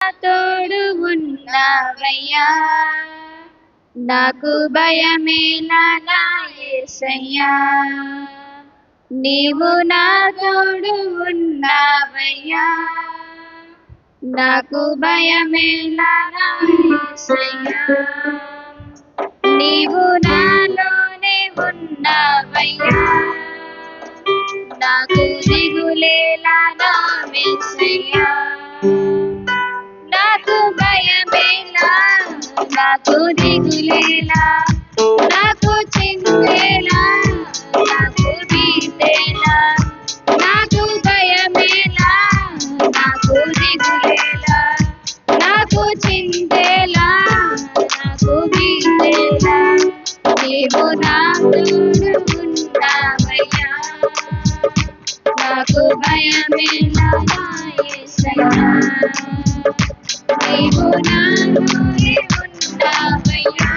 తోడు ఉన్నావయ్యా, నాకు భయమేలా నా యేసయ్యా. నీవు నా తోడు ఉన్నావయ్యా, నాకు భయమేలా నా యేసయ్యా. నీవు నాలోనే ఉన్నావయ్యా, నాకు దిగులేలా నా యేసయ్యా. నాకు భయమేలా, నాకు దిగులేలా, నాకు చింతేలా, నాకు భీతేలా. నాకు భయమేలా, నాకు దిగులేలా, నాకు చింతేలా, నాకు భీతేలా. నీవు నా తోడు ఉన్నావయ్యా, నాకు భయమేలా నా యేసయ్యా. నీవు నాలోనే ఉన్నావయ్యా,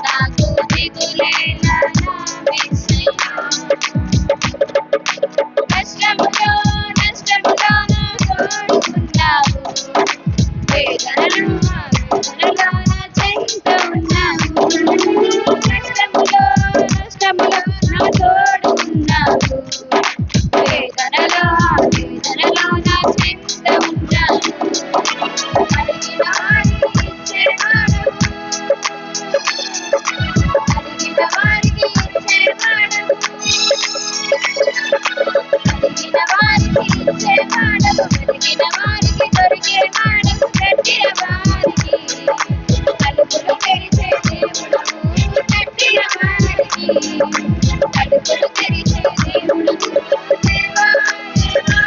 నాకు దిగులేలా నా యేసయ్యా. కష్టములో నష్టములో నా తోడు ఉన్నావు, వేదనలో నా చెంత ఉన్నావు. కష్టములో నష్టములో నా తోడు ఉన్నావు, వేదనలో నా చెంత ఉన్నావు. అడిగిన వారికి ఇచ్చేవాడవు, అడిగిన వారికి ఇచ్చేవాడవు, అడిగిన వారికి ఇచ్చేవాడవు, అడిగిన వారికి దొరికేవాడవు. తట్టిన వారికి తలుపులు తెరిచే దేవుడు, తట్టిన వారికి తలుపులు తెరిచే దేవుడు. దేవా దేవా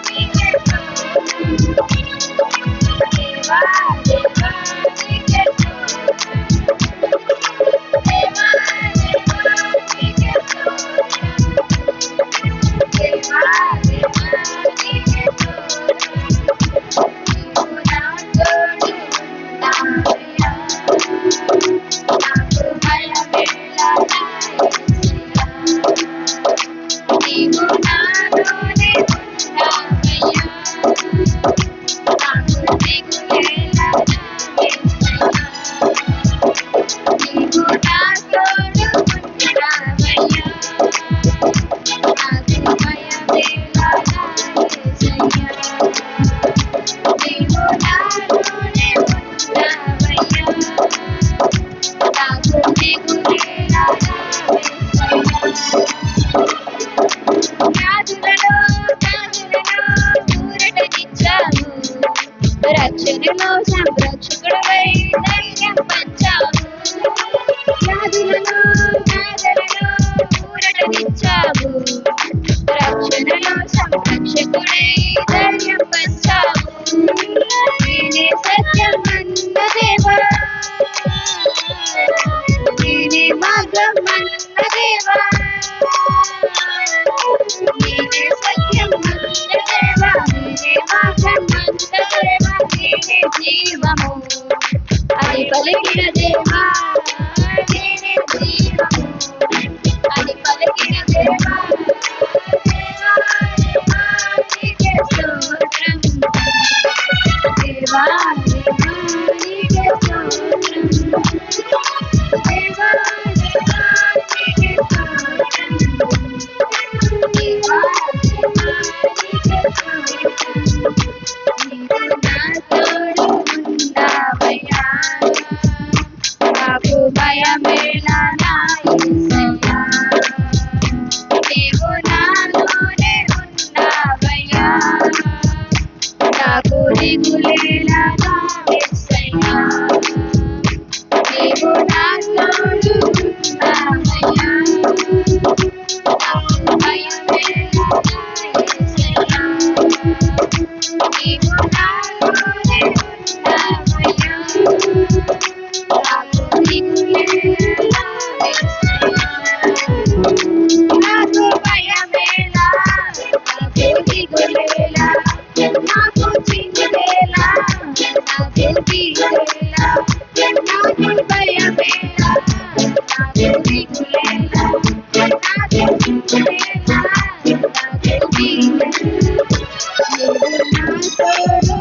నీకే స్తోత్రం, దేవా దేవా నీకే స్తోత్రం, దేవా దేవా నీకే స్తోత్రం, దేవా దేవా నీకే స్తోత్రం. నీవు నా తోడు ఉన్నావయ్యా, నాకు భయమేలా నా యేసయ్యా. నీవు నాలోనే ఉన్నావయ్యా, నాకు దిగులేలా నా యేసయ్యా. నీవు నా తోడు ఉన్నావయ్యా, నాకు భయమేలా నా యేసయ్యా. నీవు నాలోనే ఉన్నావయ్యా, నాకు దిగులేలా నా యేసయ్యా. వ్యాధులలో ఊరటనిచ్చావు, రక్షణలో సంరక్షకుడవై ధైర్యం పంచావు. వ్యాధులలో ఊరటనిచ్చావు, రక్షణలో సంరక్షకుడై ధైర్యం పంచావు. నేనే సత్యం అన్న దేవా, నేనే మార్గం అన్న దేవా, నేనే సత్యం అన్న దేవా, నేనే మార్గం అన్న దేవా, నేనే జీవము అని పలికిన దేవా, నేనే జీవము అని పలికిన దేవా. దేవా దేవా నీకే స్తోత్రం, దేవా దేవా నీకే స్తోత్రం, దేవా దేవా నీకే స్తోత్రం, దేవా దేవా నీకే స్తోత్రం. నీవు నా తోడు ఉన్నావయ్యా, నాకు భయమేలా నా యేసయ్యా. నీవు నాలోనే ఉన్నావయ్యా, నాకు దిగులేలా నా యేసయ్యా. నీవు నా తోడు ఉన్నావయ్యా, నాకు భయమేలా నా యేసయ్యా. నీవు నాలోనే ఉన్నావయ్యా, నాకు దిగులేలా నా యేసయ్యా. నాకు భయమేలా, నాకు దిగులేలా, నాకు చింతేలా, నాకు భీతేలా. నాకు భయమేలా, నాకు దిగులేలా, నాకు చింతేలా, నాకు భీతేలా. నీవు నా తోడు